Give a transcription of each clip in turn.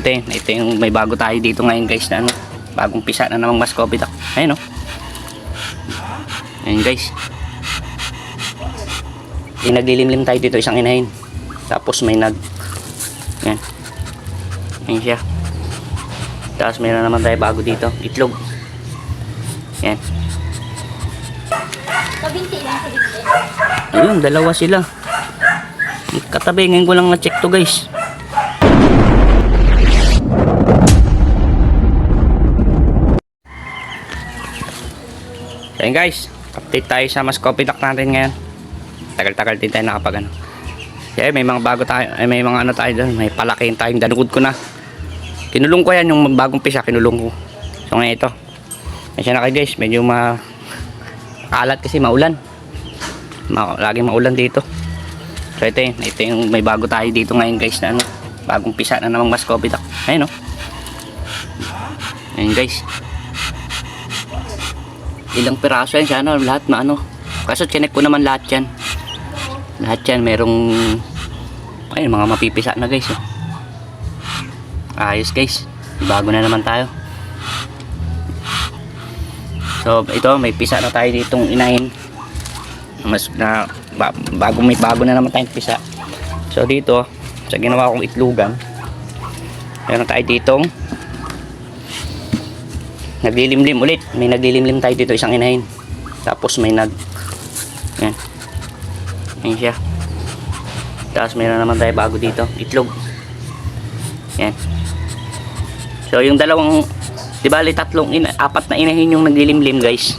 Ito yung may bago tayo dito ngayon guys na ano, bagong pisa na namang Muscovy duck. Ayun oh. Ayun guys. Naglilimlim tayo dito isang inahin. Tapos may yan. Ayun siya. Tapos mayroon naman tayo bago dito, itlog. Yan. Kabinti lang sa dito. Ayun, dalawa sila. Katabi, ngayon ko lang na-check to guys. So yun guys, update tayo sa Muscovy duck natin ngayon. Tagal-tagal din tayo nakapag ano. Kaya may mga bago tayo, may mga ano tayo doon, may palakihin tayong danugod ko na. Kinulong ko yan, yung bagong pisa, kinulong ko. So ngayon ito. Masya na kayo guys, medyo makalat kasi maulan. Laging maulan dito. So ito yung may bago tayo dito ngayon guys na ano, bagong pisa na namang Muscovy duck. Ayun oh. Ayun guys. Ilang piraso yan siya, ano, lahat na ano. Kaso chinek ko naman lahat yan. Lahat yan, merong ayun, mga mapipisa na guys oh. Ayos guys, bago na naman tayo. So ito, may pisa na tayo ditong inahin. Bago na naman tayong pisa. So dito, sa ginawa kong itlugan, meron tayo ditong naglilimlim ulit. May naglilimlim tayo dito isang inahin. Tapos may yan. Yan siya. Tapos mayroon naman tayo bago dito, itlog. Yan. So yung dalawang, di bali apat na inahin yung naglilimlim guys.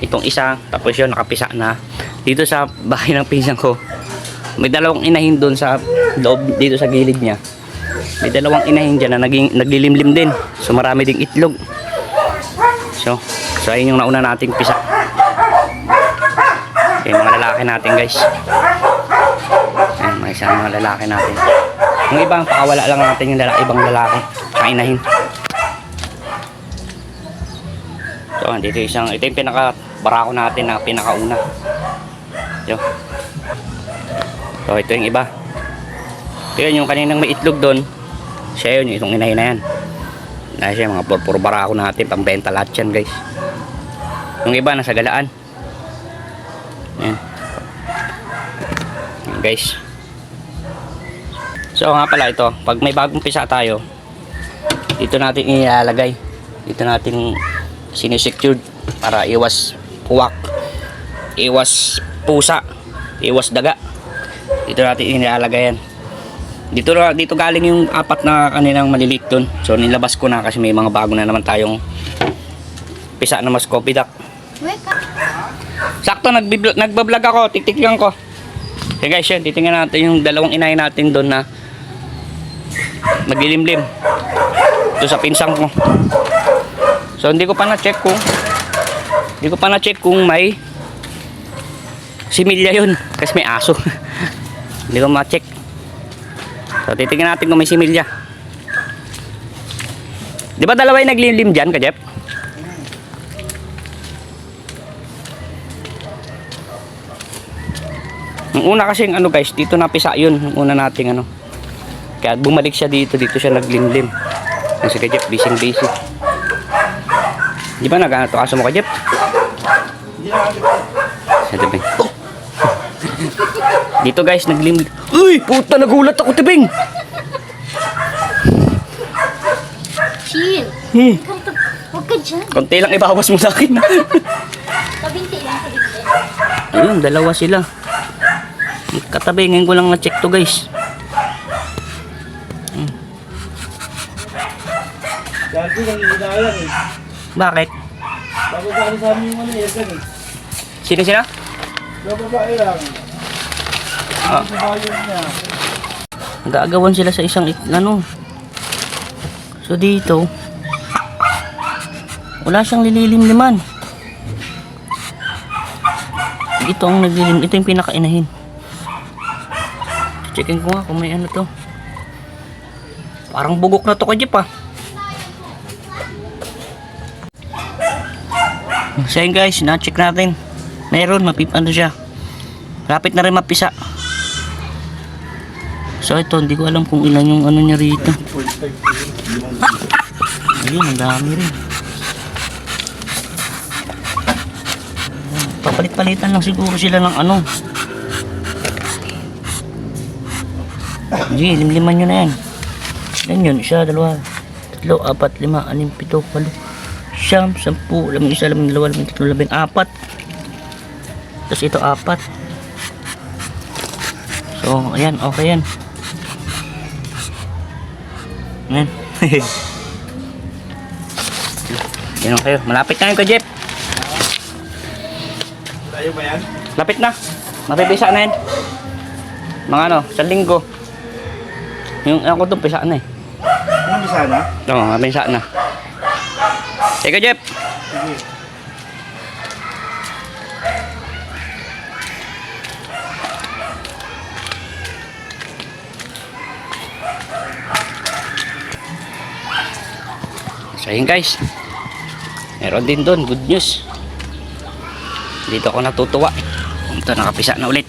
Itong isa, tapos yun nakapisa na. Dito sa bahay ng pinsan ko, may dalawang inahin doon sa loob, dito sa gilid niya. May dalawang inahin dyan na naglilimlim din. So marami ding itlog. So ayun yung nauna nating pisa. Yung mga lalaki natin guys. Ayan, may isang mga lalaki natin. Yung ibang pakawala lang natin yung ibang lalaki. Kainahin. So dito ito yung pinaka-barako natin na pinakauna. So ito yung iba. Ito yun, yung kaninang may itlog doon. Siya yun, itong inahin na yan. Nasa siya, mga puro barako natin, pambenta lahat yan guys. Yung iba nasa galaan. Yan. Yan guys. So nga pala ito, pag may bagong pisa tayo, dito natin ilalagay. Dito natin sinesecured para iwas puwak, iwas pusa, iwas daga. Dito natin ilalagay yan. Dito galing yung apat na kaninang maliliit doon. So nilabas ko na kasi may mga bago na naman tayong pisa na Muscovy duck. Sakto nagbablog ako, titignan ko. Okay guys, yan, titingnan natin yung dalawang inahin natin doon na naglilimlim. Ito sa pinsang ko. So hindi ko pa na-check kung may similya yun kasi may aso. Hindi ko ma-check. So titingnan natin kung may similya. Di ba dalawa yung naglilimlim dyan, Kajep? Ang una kasi ano guys, dito napisa yun. Ang una nating ano. Kaya bumalik siya dito siya naglimlim. Kasi Kajep, busy. Di ba nag-ano to aso mo, Kajep? Sa tabi. Dito guys, naglimlim. Uy! Puta, nagulat ako, tibing! Chill. Huwag ka dyan. Konti lang ibawas mo sa akin. Kabinti lang sa dito. Ayun, dalawa sila. Katabi, ngayon ko lang na-check to guys. Dati nang inayan eh. Bakit? Bababae sa amin yung ano eh. Sino? Bababae lang. Ah. Babae niya. Nag-aagawan sila sa isang ano. So dito, wala siyang lililimliman. Ito ang naglilim. Ito yung pinakainahin. Checkin ko nga kung may ano to. Parang bugok na to, Kajip ah. So yun guys, na-check natin. Meron, ano siya. Rapit na rin mapisa. So ito, hindi ko alam kung ilan yung ano niya rito. Ayun, ang dami rin. Papalit-palitan lang siguro sila ng ano. Sige, limliman nyo na yan. Yan yun, isa, dalawa, tatlo, apat, lima, anim, pito, walo, siyam, sampu, labing isa, labing dalawa, labing tatlo, labing apat. Tapos ito, apat. So, ayan, okay yan. Ayan. Yan kayo. Malapit na yun ka, Jeff. Tayo ba yan? Lapit na. Mapipisa na yan. Mga ano, sa linggo. Yung ako doon, pisa na eh. Ano ba sana? Oo, mapisa na. Sige, Jeff. Sige. So yun guys, meron din doon, good news. Dito ako natutuwa. Ito, nakapisa na ulit.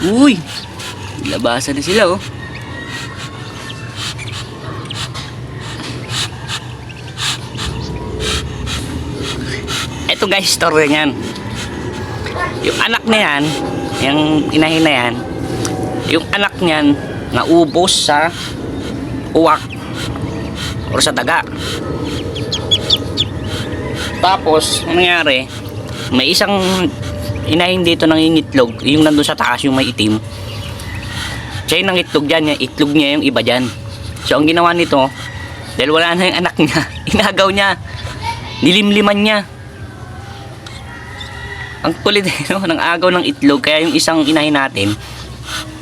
Uy, labasan na sila oh. Ito guys, story niyan. Yung anak na yan, yung inahin na yan, yung anak niyan naubos sa uwak or sa daga. Tapos, ang nangyari, may isang inahin dito nangingitlog, yung nandun sa taas, yung may itim. Siya yung nangitlog dyan, yung itlog niya yung iba dyan. So, ang ginawa nito, dahil wala na yung anak niya, inagaw niya, nilimliman niya. Ang kulit no, ng agaw ng itlog, kaya yung isang inahin natin,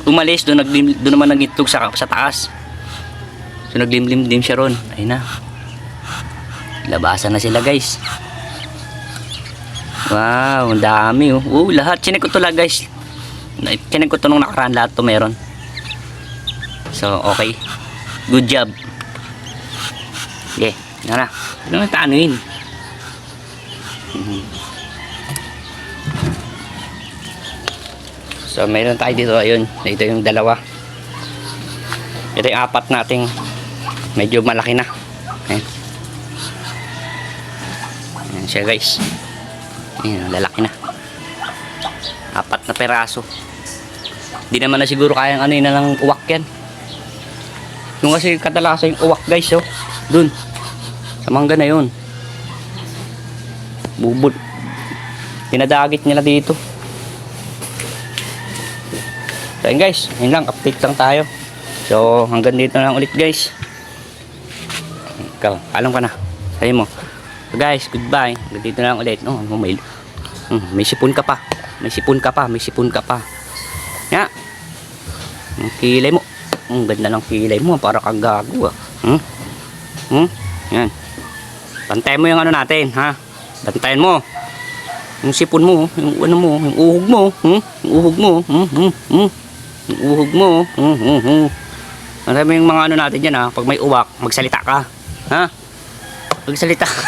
umalis, doon naman nangitlog sa taas. So, naglimlim din siya ron. Ayun na. Labasan na sila guys. Wow, ang dami oh. Lahat. Chinek ko to lang guys. Chinek ko to nung nakaraan. Lahat to meron. So, okay. Good job. Okay. Yan na. Ano na taanuin? So, meron tayo dito. Ayun. Ito yung dalawa. Ito yung apat nating medyo malaki na. Ayan. Ayan siya guys. Ayan, lalaki na. Apat na peraso. Di naman na siguro kayang ano yun na ng uwak yan. Yung kasi kadalasan yung uwak guys oh. Dun. Sa mangga na yun. Bubod. Pinadagit nila dito. So yun guys. Yun lang. Update lang tayo. So hanggang dito na lang ulit guys. Ikaw, alam ka na. Sabi mo. So guys, goodbye. Hanggang dito na lang ulit. Oh, may sipon ka pa. May sipon ka pa. May sipon ka pa. Ya. Ang kilay mo. Ang ganda ng kilay mo. Para kang gago ah. Yan. Bantayan mo yung ano natin. Ha? Bantayan mo. Yung sipon mo. Yung ano mo. Yung uhog mo. Yung uhog mo. Yung uhog mo. Marami yung mga ano natin dyan ha. Pag may uwak, magsalita ka. Ha? Magsalita ka.